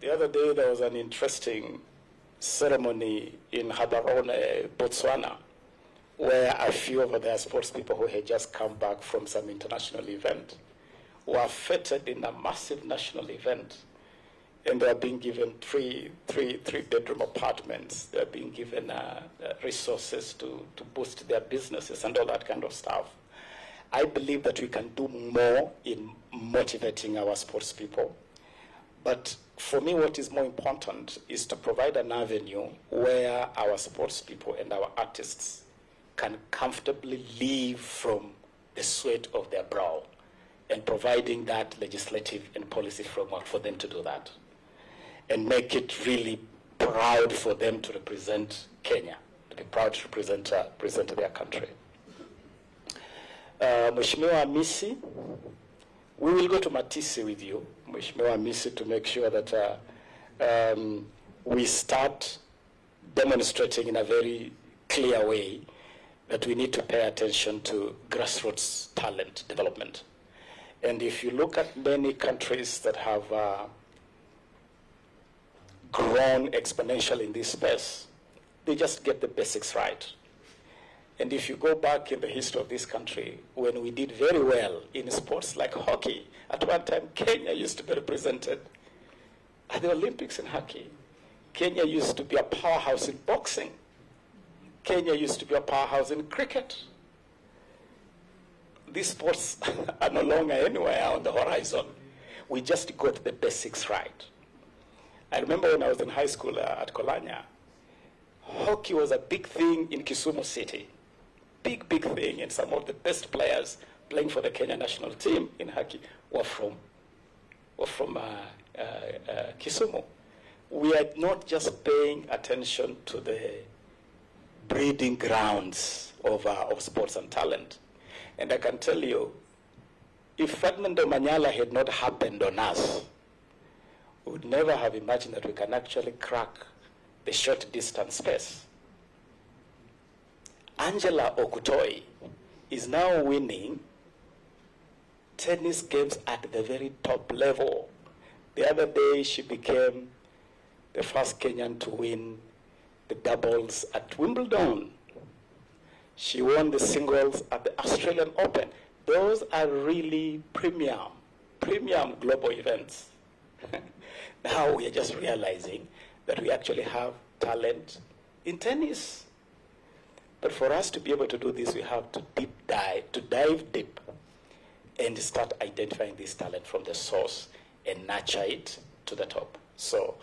The other day there was an interesting ceremony in Gaborone, Botswana, where a few of their sports people who had just come back from some international event were feted in a massive national event, and they are being given three-bedroom apartments. They are being given resources to boost their businesses and all that kind of stuff. I believe that we can do more in motivating our sports people. But for me, what is more important is to provide an avenue where our sports people and our artists can comfortably live from the sweat of their brow, and providing that legislative and policy framework for them to do that, and make it really proud for them to represent Kenya, to be proud to represent their country. Mheshimiwa Hamisi, we will go to Matisi with you, Mheshimiwa Hamisi, to make sure that we start demonstrating in a very clear way that we need to pay attention to grassroots talent development. And if you look at many countries that have grown exponentially in this space, they just get the basics right. And if you go back in the history of this country, when we did very well in sports like hockey, at one time Kenya used to be represented at the Olympics in hockey. Kenya used to be a powerhouse in boxing. Kenya used to be a powerhouse in cricket. These sports are no longer anywhere on the horizon. We just got the basics right. I remember when I was in high school at Kolanya, hockey was a big thing in Kisumu City. Big thing, and some of the best players playing for the Kenya national team in hockey were from Kisumu. We are not just paying attention to the breeding grounds of sports and talent. And I can tell you, if Ferdinando Manyala had not happened on us, we would never have imagined that we can actually crack the short distance space. Angela Okutoi is now winning tennis games at the very top level. The other day, she became the first Kenyan to win the doubles at Wimbledon. She won the singles at the Australian Open. Those are really premium global events. Now we are just realizing that we actually have talent in tennis. But for us to be able to do this, we have to dive deep and start identifying this talent from the source and nurture it to the top. So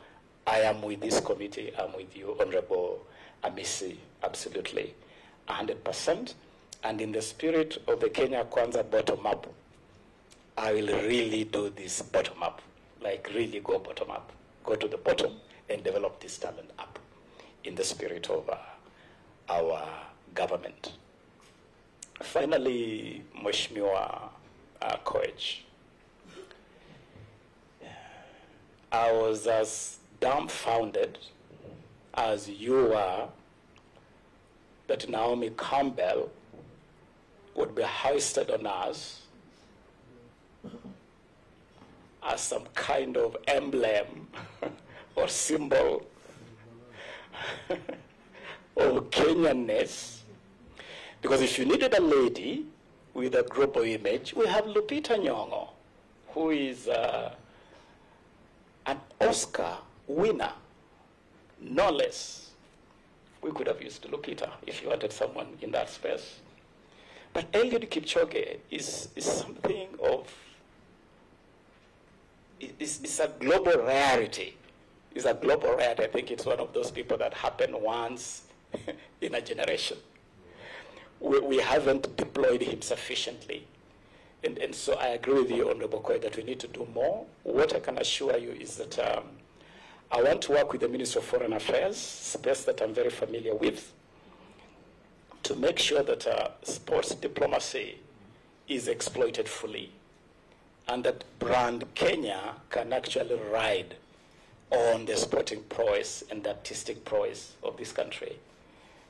I am with this committee, I'm with you, Honorable Hamisi, absolutely, 100%. And in the spirit of the Kenya Kwanza bottom-up, I will really do this bottom-up, like really go bottom-up, go to the bottom and develop this talent up in the spirit of our government. Finally, Mheshimiwa Koech, I was as dumbfounded as you were that Naomi Campbell would be hoisted on us as some kind of emblem or symbol of Kenyanness. Because if you needed a lady with a global image, we have Lupita Nyong'o, who is an Oscar winner, no less. We could have used Lupita if you wanted someone in that space. But Eliud Kipchoge is something of, it's a global rarity. It's a global rarity. I think it's one of those people that happen once in a generation. We haven't deployed him sufficiently. And so I agree with you, Honorable Koech, that we need to do more. What I can assure you is that I want to work with the Ministry of Foreign Affairs, space that I'm very familiar with, to make sure that sports diplomacy is exploited fully, and that brand Kenya can actually ride on the sporting prowess and the artistic prowess of this country.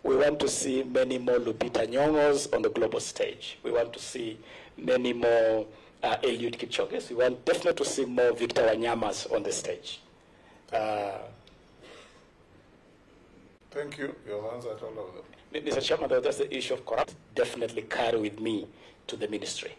We want to see many more Lupita Nyong'os on the global stage. We want to see many more Eliud Kipchoges. We want definitely to see more Victor Wanyamas on the stage. Thank you. You have answered all of them. Mr. Chairman, there was just the issue of corruption. Definitely carry with me to the ministry.